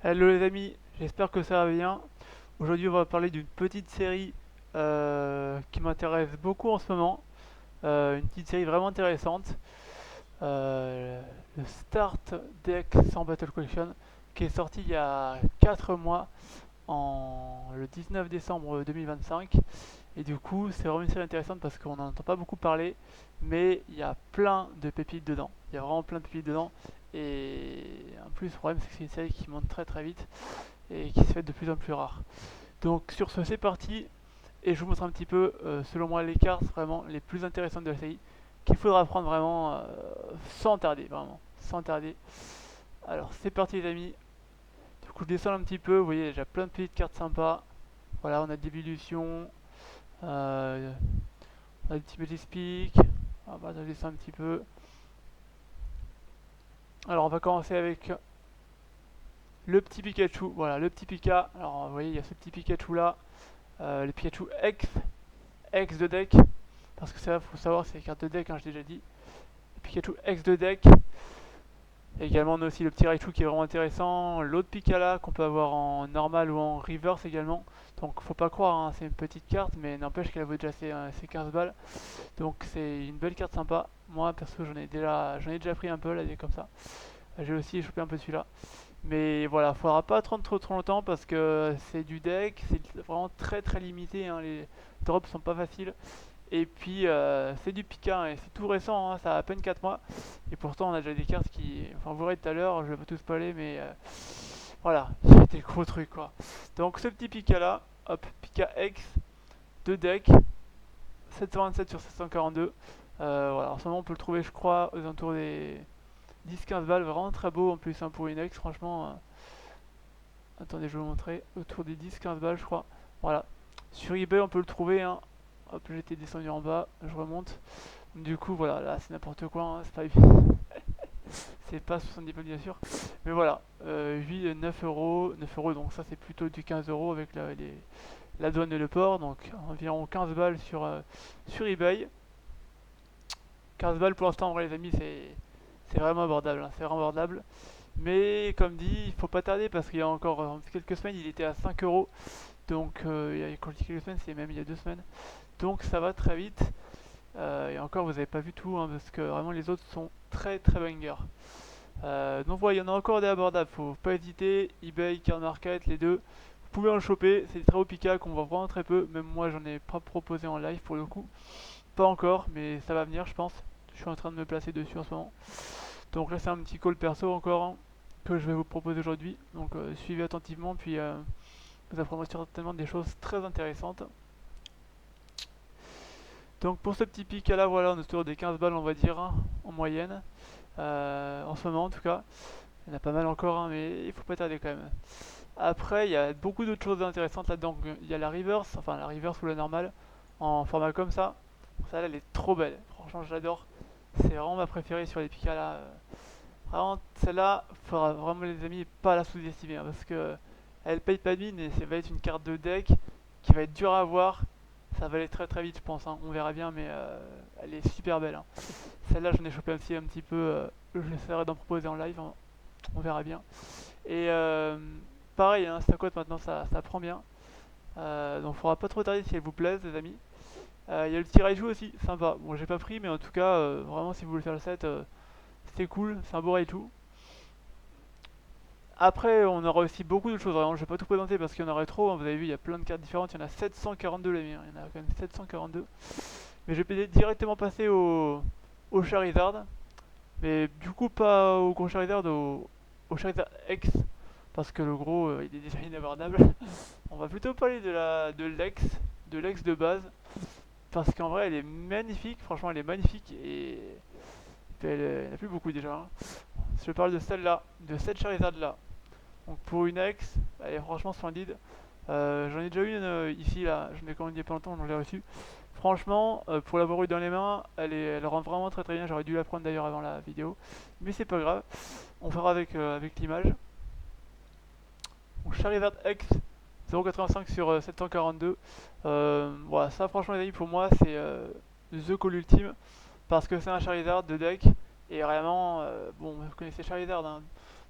Hello les amis, j'espère que ça va bien. Aujourd'hui on va parler d'une petite série qui m'intéresse beaucoup en ce moment. Une petite série vraiment intéressante. Euh, le Start Deck sans Battle Collection qui est sorti il y a 4 mois le 19 décembre 2025. Et du coup c'est vraiment une série intéressante parce qu'on n'en entend pas beaucoup parler. Mais il y a plein de pépites dedans. Il y a vraiment plein de pépites dedans. Et en plus le problème c'est que c'est une série qui monte très très vite et qui se fait de plus en plus rare. Donc sur ce, c'est parti, et je vous montre un petit peu, selon moi, les cartes vraiment les plus intéressantes de la série, qu'il faudra prendre vraiment sans tarder, vraiment, sans tarder. Alors c'est parti les amis, du coup je descends un petit peu, vous voyez, j'ai plein de petites cartes sympas. Voilà, on a des illusions, euh, on a des petits petits speak, je descends un petit peu. Alors on va commencer avec le petit Pikachu, voilà, le petit Pika. Alors vous voyez, il y a ce petit Pikachu là, le Pikachu X de deck, parce que ça, faut savoir, c'est les cartes de deck, hein, j'ai déjà dit. Pikachu X de deck. Et également, on a aussi le petit Raichu qui est vraiment intéressant. L'autre Picala qu'on peut avoir en normal ou en reverse également. Donc, faut pas croire, hein, c'est une petite carte, mais n'empêche qu'elle vaut déjà ses 15 balles. Donc, c'est une belle carte sympa. Moi, perso, j'en ai déjà pris un peu là, comme ça. J'ai aussi chopé un peu celui-là. Mais voilà, faudra pas attendre trop longtemps parce que c'est du deck, c'est vraiment très très limité, hein, les drops sont pas faciles. Et puis c'est du Pika, hein, et c'est tout récent, hein, ça a à peine 4 mois. Et pourtant on a déjà des cartes qui... Enfin vous verrez tout à l'heure, je vais pas tout spoiler, mais voilà, c'était le gros truc quoi. Donc ce petit Pika là, hop, Pika X, 2 decks, 727 sur 742. Voilà, en ce moment on peut le trouver je crois aux alentours des 10-15 balles, vraiment très beau en plus, hein, pour une X, franchement. Attendez, je vais vous montrer, autour des 10-15 balles je crois. Voilà, sur eBay on peut le trouver, hein. Hop, j'étais descendu en bas, je remonte. Du coup, voilà, là c'est n'importe quoi, hein, c'est pas 70 balles bien sûr. Mais voilà, 8, 9 euros, 9 euros, donc ça c'est plutôt du 15 euros avec la douane et le port, donc environ 15 balles sur eBay. 15 balles pour l'instant, en vrai, les amis, c'est vraiment abordable, hein, c'est vraiment abordable. Mais comme dit, il faut pas tarder parce qu'il y a encore quelques semaines, il était à 5 euros. Donc, quand je dis quelques semaines, c'est même il y a 2 semaines. Donc, ça va très vite. Et encore, vous n'avez pas vu tout, hein, parce que vraiment les autres sont très très bangers. Donc voilà, il y en a encore des abordables, faut pas hésiter. eBay, Card Market, les deux. Vous pouvez en choper, c'est des très hauts Pika qu'on voit vraiment très peu. Même moi, j'en ai pas proposé en live pour le coup. Pas encore, mais ça va venir, je pense. Je suis en train de me placer dessus en ce moment. Donc là, c'est un petit call perso encore, hein, que je vais vous proposer aujourd'hui. Donc suivez attentivement, puis vous apprendrez certainement des choses très intéressantes. Donc pour ce petit Pika là, voilà, on est autour des 15 balles, on va dire, hein, en moyenne. En ce moment en tout cas. Il y en a pas mal encore, hein, mais il faut pas tarder quand même. Après, il y a beaucoup d'autres choses intéressantes là-dedans. Il y a la reverse, enfin la reverse ou la normale, en format comme ça. Ça, elle est trop belle. Franchement, j'adore. C'est vraiment ma préférée sur les Pika là. Vraiment, celle-là, faudra vraiment les amis pas la sous-estimer, hein, parce que elle paye pas de mine et ça va être une carte de deck qui va être dure à avoir. Ça va aller très très vite, je pense, hein. On verra bien, mais elle est super belle, hein. Celle-là, j'en ai chopé aussi un petit peu. J'essaierai d'en proposer en live, hein. On verra bien. Et pareil, hein, Stackot maintenant ça prend bien. Donc faudra pas trop tarder si elle vous plaise, les amis. Il y a le petit Raiju aussi, sympa. Bon, j'ai pas pris, mais en tout cas, vraiment, si vous voulez faire le set, c'est cool, c'est un beau Raiju. Après, on aura aussi beaucoup d'autres choses. Vraiment, je vais pas tout présenter parce qu'il y en aurait trop, hein. Vous avez vu, il y a plein de cartes différentes. Il y en a 742, les miens. Il y en a quand même 742. Mais je vais directement passer au Charizard. Mais du coup, pas au gros Charizard, au Charizard X. Parce que le gros, il est déjà inabordable. On va plutôt parler de l'ex de base. Parce qu'en vrai, elle est magnifique. Franchement, elle est magnifique. Et elle n'a plus beaucoup déjà, hein. Je parle de celle-là, de cette Charizard là. Donc pour une ex, elle est franchement splendide. J'en ai déjà eu une ici, là. J'en ai commandé il y a pas longtemps, j'en ai reçu. Franchement, pour l'avoir eu dans les mains, elle rend vraiment très très bien. J'aurais dû la prendre d'ailleurs avant la vidéo. Mais c'est pas grave. On fera avec l'image. Donc Charizard X 0,85 sur 742. Voilà, ça franchement les amis, pour moi c'est the call ultime. Parce que c'est un Charizard de deck. Et vraiment, bon, vous connaissez Charizard, hein.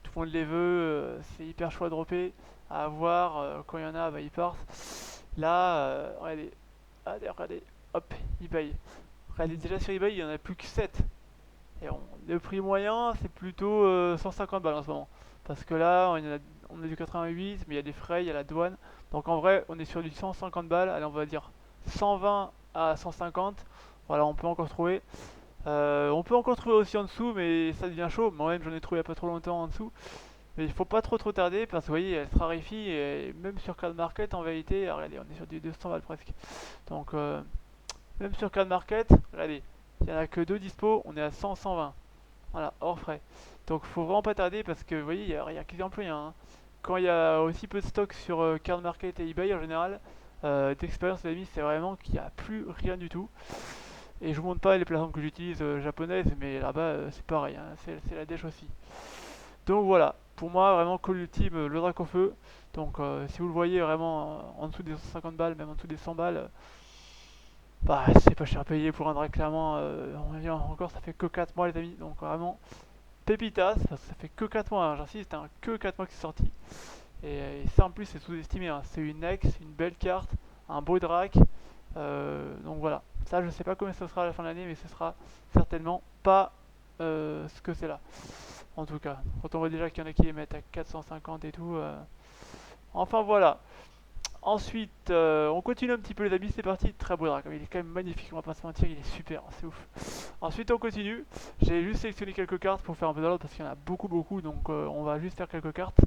tout le monde les veut, c'est hyper chaud à dropper, à avoir, quand il y en a, bah, ils partent. Là, regardez, regardez, hop, eBay. Regardez, déjà sur eBay, il n'y en a plus que 7. Et le prix moyen, c'est plutôt 150 balles en ce moment. Parce que là, on a du 88, mais il y a des frais, il y a la douane. Donc en vrai, on est sur du 150 balles. Allez, on va dire 120 à 150. Voilà, on peut encore trouver. On peut encore trouver aussi en dessous, mais ça devient chaud. Moi-même, j'en ai trouvé il n'y a pas trop longtemps en dessous. Mais il faut pas trop tarder parce que vous voyez, elle se raréfie. Et même sur Card Market, en vérité, regardez, on est sur du 200 balles presque. Donc, même sur Card Market, regardez, il n'y en a que deux dispo, on est à 100, 120. Voilà, hors frais. Donc faut vraiment pas tarder parce que vous voyez, il y a quasiment plus rien, hein. Quand il y a aussi peu de stock sur Card Market et eBay en général, d'expérience les amis, c'est vraiment qu'il n'y a plus rien du tout. Et je vous montre pas les plateformes que j'utilise japonaises, mais là-bas c'est pareil, hein, c'est la dèche aussi. Donc voilà, pour moi vraiment Call of Duty, le drac au feu. Donc si vous le voyez vraiment en dessous des 150 balles, même en dessous des 100 balles, bah c'est pas cher payé pour un drac clairement. On va dire encore ça fait que 4 mois les amis, donc vraiment pépitas, parce que ça fait que 4 mois, hein, j'insiste, hein, que 4 mois que c'est sorti. Et ça en plus c'est sous-estimé, hein. C'est une ex, une belle carte, un beau drac. Donc voilà, ça je sais pas combien ce sera à la fin de l'année, mais ce sera certainement pas ce que c'est là. En tout cas, quand on voit déjà qu'il y en a qui les mettent à 450 et tout. Enfin voilà. Ensuite, on continue un petit peu les amis, c'est parti. Très beau drac, il est quand même magnifique, on va pas se mentir, il est super, c'est ouf. Ensuite, on continue. J'ai juste sélectionné quelques cartes pour faire un peu d'ordre parce qu'il y en a beaucoup, donc on va juste faire quelques cartes.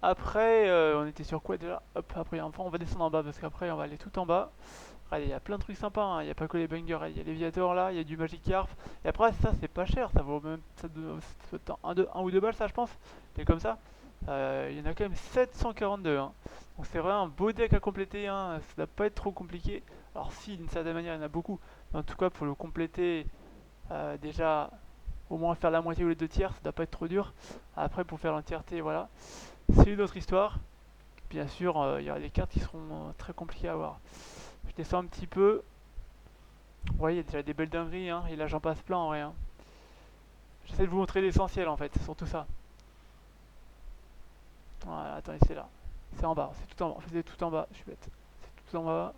Après, on était sur quoi déjà? Hop, après, enfin, on va descendre en bas parce qu'après, on va aller tout en bas. Allez, il y a plein de trucs sympas, hein. Il n'y a pas que les bangers, il y a l'Aviator là, il y a du Magikarp. Et après, ça, c'est pas cher, ça vaut même ça doit 1 ou 2 balles, ça, je pense. Et comme ça, il y en a quand même 742, hein. Donc, c'est vraiment un beau deck à compléter, hein. Ça doit pas être trop compliqué. Alors, si, d'une certaine manière, il y en a beaucoup. Mais en tout cas, pour le compléter, déjà, au moins faire la moitié ou les deux tiers, ça doit pas être trop dur. Après, pour faire l'entièreté, voilà. C'est une autre histoire. Bien sûr, il y aura des cartes qui seront très compliquées à avoir. Je descends un petit peu. Vous voyez, il y a déjà des belles dingueries, hein, et là j'en passe plein en vrai, hein. J'essaie de vous montrer l'essentiel en fait, c'est surtout ça. Voilà, attendez, c'est là. C'est en bas, c'est tout en bas. C'est tout en bas, je suis bête. C'est tout en bas.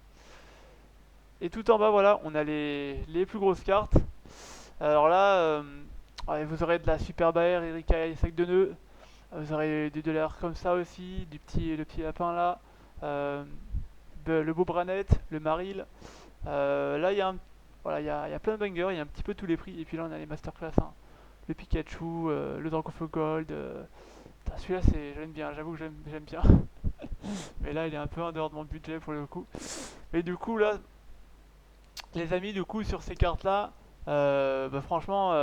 Et tout en bas, voilà, on a les plus grosses cartes. Alors là, ouais, vous aurez de la Super Baer, Erika et sac de nœuds. Vous aurez du $, comme ça aussi, le petit lapin là. Euh, le beau Branette, le Maril. Là, voilà, il y a plein de bangers, il y a un petit peu tous les prix. Et puis là, on a les masterclass, hein. Le Pikachu, le Dracofeu Gold. Celui-là, j'aime bien, j'avoue que j'aime bien. Mais là, il est un peu en dehors de mon budget pour le coup. Et du coup, là, les amis, du coup, sur ces cartes-là, bah, franchement,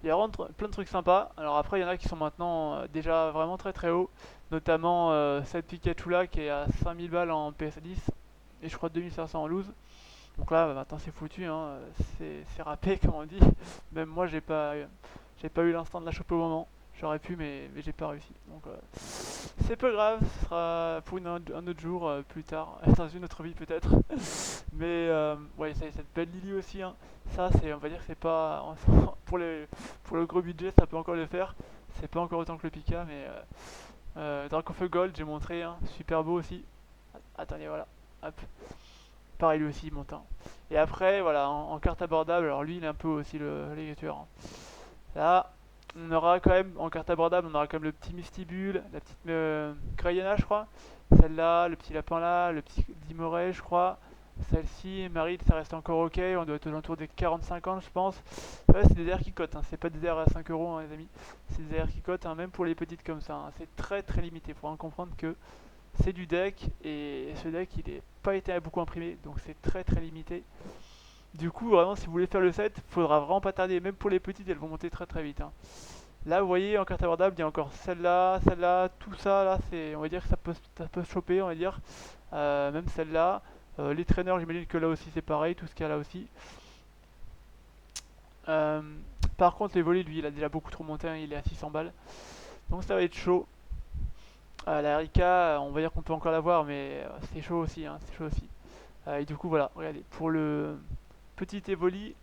il y a vraiment plein de trucs sympas. Alors après, il y en a qui sont maintenant déjà vraiment très haut. Notamment cette Pikachu là qui est à 5000 balles en PS10 et je crois 2500 en loose. Donc là, bah, maintenant c'est foutu, hein. C'est râpé comme on dit. Même moi, j'ai pas eu l'instant de la choper au moment. J'aurais pu, mais j'ai pas réussi. Donc c'est pas grave, ce sera pour un autre jour plus tard, dans une autre vie peut-être. Mais ouais, ça, cette belle Lily aussi, hein. Ça, on va dire que c'est pas pour le gros budget, ça peut encore le faire. C'est pas encore autant que le Pika, mais Dracofeu Gold, j'ai montré, hein. Super beau aussi. Attendez, voilà. Hop. Pareil lui aussi, il monte, hein. Et après, voilà, en carte abordable, alors lui, il est un peu aussi le tueur, hein. Là, on aura quand même, en carte abordable, on aura quand même le petit Mistibule, la petite Crayonna, je crois. Celle-là, le petit lapin là, le petit Dimoré, je crois. Celle-ci, Marie, ça reste encore ok. On doit être aux alentours des 40-50, je pense. Ouais, c'est des airs qui cotent, hein. C'est pas des airs à 5 euros, hein, les amis. C'est des airs qui cotent, hein, même pour les petites comme ça, hein. C'est très limité. Faut en comprendre que c'est du deck et ce deck il n'est pas été beaucoup imprimé, donc c'est très limité. Du coup, vraiment, si vous voulez faire le set, faudra vraiment pas tarder. Même pour les petites, elles vont monter très vite, hein. Là, vous voyez, en carte abordable, il y a encore celle-là, tout ça. Là, on va dire que ça peut se choper, on va dire. Même celle-là. Les traîneurs, j'imagine que là aussi c'est pareil, tout ce qu'il y a là aussi. Euh, Par contre, les volets, lui, il a déjà beaucoup trop monté, hein, il est à 600 balles. Donc ça va être chaud. La Rika, on va dire qu'on peut encore l'avoir, mais c'est chaud aussi, hein, c'est chaud aussi. Et du coup, voilà, regardez, pour le petit Evoli,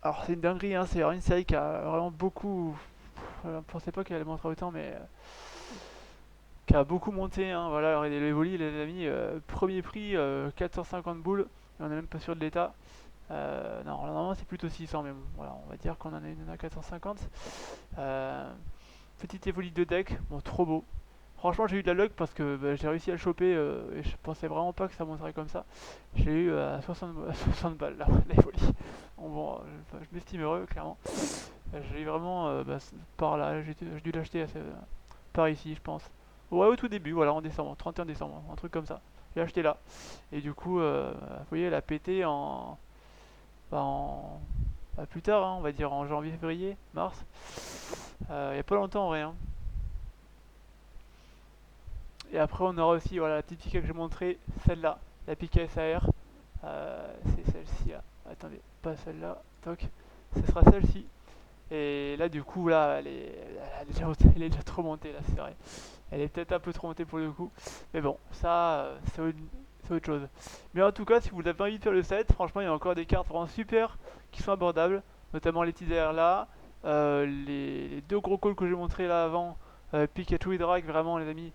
Alors c'est une dinguerie, hein, c'est vraiment une série qui a vraiment beaucoup... Je ne pensais pas qu'elle allait montrer autant, mais qui a beaucoup monté, hein. Voilà, alors, les volis, les amis, premier prix, 450 boules, et on n'est même pas sûr de l'état. Non, normalement c'est plutôt 600, mais bon, voilà, on va dire qu'on en a une à 450. Euh, Petite évolue de deck, bon, trop beau. Franchement, j'ai eu de la luck parce que bah, j'ai réussi à le choper et je pensais vraiment pas que ça monterait comme ça. J'ai eu à 60, à 60 balles là, l'évolie. Bon, je m'estime heureux, clairement. J'ai eu vraiment bah, par là, j'ai dû l'acheter par ici, je pense. Ouais, au tout début, voilà, en décembre, 31 décembre, un truc comme ça. J'ai acheté là. Et du coup, vous voyez, elle a pété bah, bah, plus tard, hein, on va dire en janvier, février, mars. Il n'y a pas longtemps en vrai, hein. Et après, on aura aussi voilà, la petite pique que j'ai montré, celle-là, la pique SAR. C'est celle-ci là. Attendez, pas celle-là. Toc. Ce sera celle-ci. Et là, du coup, là, elle est déjà trop montée, là, c'est vrai. Elle est peut-être un peu trop montée pour le coup. Mais bon, ça, c'est autre chose. Mais en tout cas, si vous avez envie de faire le set, franchement, il y a encore des cartes vraiment super qui sont abordables. Notamment les petits airs là. Les deux gros calls que j'ai montré là avant. Pikachu et Drake, vraiment, les amis.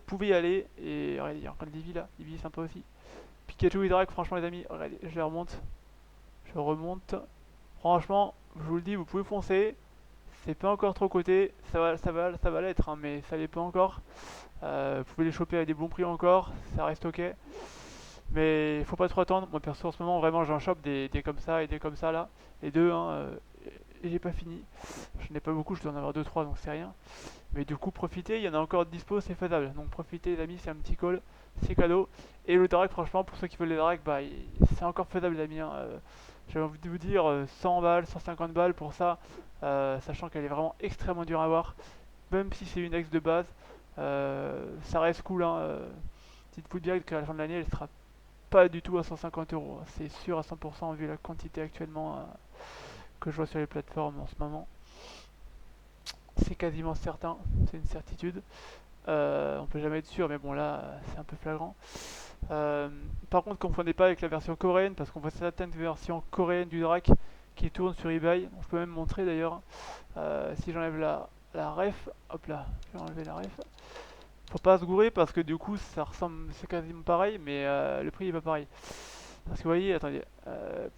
Pouvez y aller. Et regardez, il y a encore le Divi là. Divi est sympa aussi. Pikachu et Drake, franchement, les amis, regardez, je les remonte. Je remonte. Franchement, je vous le dis, vous pouvez foncer. C'est pas encore trop coté, ça va l'être, hein, mais ça l'est pas encore. Vous pouvez les choper à des bons prix encore, ça reste ok. Mais il faut pas trop attendre. Moi perso en ce moment vraiment j'en chope des comme ça et des comme ça là. Les deux, hein, et j'ai pas fini. Je n'ai pas beaucoup, je dois en avoir deux trois donc c'est rien. Mais du coup profitez, il y en a encore de dispo, c'est faisable. Donc profitez les amis, c'est un petit call, c'est cadeau. Et le Darak franchement pour ceux qui veulent les Darak, bah c'est encore faisable les amis, hein. J'ai envie de vous dire 100 balles, 150 balles pour ça, sachant qu'elle est vraiment extrêmement dure à avoir, même si c'est une ex de base, ça reste cool, hein. Dites-vous direct qu'à la fin de l'année elle sera pas du tout à 150 euros, hein. C'est sûr à 100% vu la quantité actuellement que je vois sur les plateformes en ce moment. C'est quasiment certain, c'est une certitude. On peut jamais être sûr, mais bon là c'est un peu flagrant. Par contre, confondez pas avec la version coréenne parce qu'on voit certaines versions coréennes du Drac qui tournent sur eBay. Je peux même montrer d'ailleurs. Si j'enlève la ref, hop là, je vais enlever la ref. Faut pas se gourer parce que du coup ça ressemble, c'est quasiment pareil, mais le prix est pas pareil. Parce que vous voyez, attendez,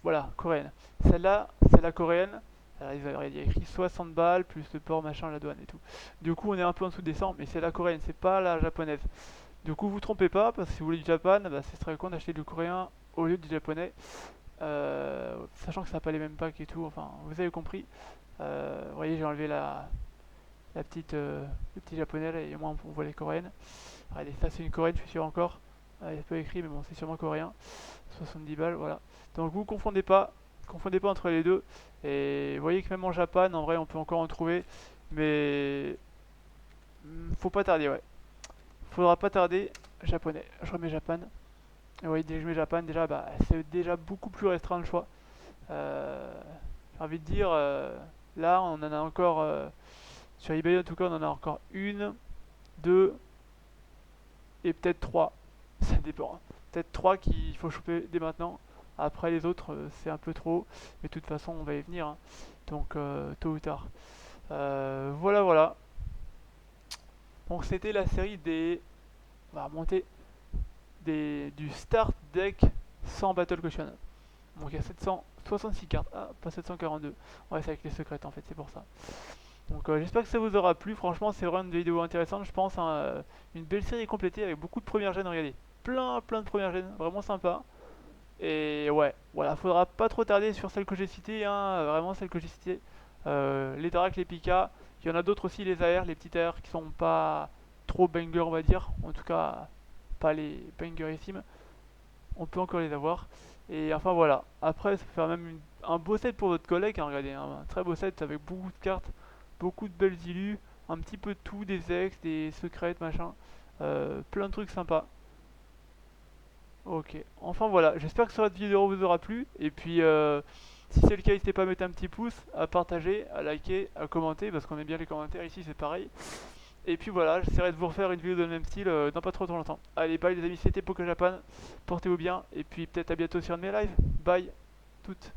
voilà, coréenne. Celle-là, c'est la coréenne. Alors, il y a écrit 60 balles plus le port machin, la douane et tout. Du coup, on est un peu en dessous des 100, mais c'est la coréenne, c'est pas la japonaise. Du coup, vous trompez pas, parce que si vous voulez du Japan, bah, ce serait con d'acheter du coréen au lieu du japonais. Sachant que ça n'a pas les mêmes packs et tout, enfin, vous avez compris. Vous voyez, j'ai enlevé la petite, le petit japonais là, et moi on voit les coréennes. Regardez, ça c'est une coréenne, je suis sûr encore. Il n'y a pas écrit, mais bon, c'est sûrement coréen. 70 balles, voilà. Donc vous confondez pas entre les deux. Et vous voyez que même en Japan, en vrai, on peut encore en trouver. Mais faut pas tarder, ouais. Faudra pas tarder. Japonais, je remets Japan. Et oui, dès que je mets Japan, déjà, bah, c'est déjà beaucoup plus restreint le choix. J'ai envie de dire, là, on en a encore, sur eBay en tout cas, on en a encore une, deux et peut-être trois. Ça dépend, hein. Peut-être trois qu'il faut choper dès maintenant. Après les autres, c'est un peu trop. Mais de toute façon, on va y venir, hein. Donc, tôt ou tard. Voilà, voilà. Donc, c'était la série des. On va remonter du Start Deck sans Battle Caution. Donc il y a 766 cartes. Ah, pas 742. Ouais, c'est avec les secrètes en fait, c'est pour ça. Donc j'espère que ça vous aura plu. Franchement, c'est vraiment une vidéo intéressante, je pense, hein. Une belle série complétée avec beaucoup de premières gènes. Regardez, plein de premières gènes, vraiment sympa. Et ouais, voilà, faudra pas trop tarder sur celles que j'ai citées, hein, vraiment celles que j'ai citées. Les Drac, les Pika. Il y en a d'autres aussi, les AR, les petits AR qui sont pas trop bangers, on va dire. En tout cas, pas les bangerissimes. On peut encore les avoir. Et enfin voilà. Après, ça peut faire même un beau set pour votre collègue, hein, regardez, hein, un très beau set avec beaucoup de cartes, beaucoup de belles illus, un petit peu de tout, des ex, des secrètes, machin. Plein de trucs sympas. Ok, enfin voilà, j'espère que cette vidéo vous aura plu. Et puis, si c'est le cas, n'hésitez pas à mettre un petit pouce, à partager, à liker, à commenter, parce qu'on aime bien les commentaires ici, c'est pareil. Et puis voilà, j'essaierai de vous refaire une vidéo de le même style dans pas trop longtemps. Allez, bye les amis, c'était Poké Japan, portez-vous bien, et puis peut-être à bientôt sur un de mes lives. Bye, toutes.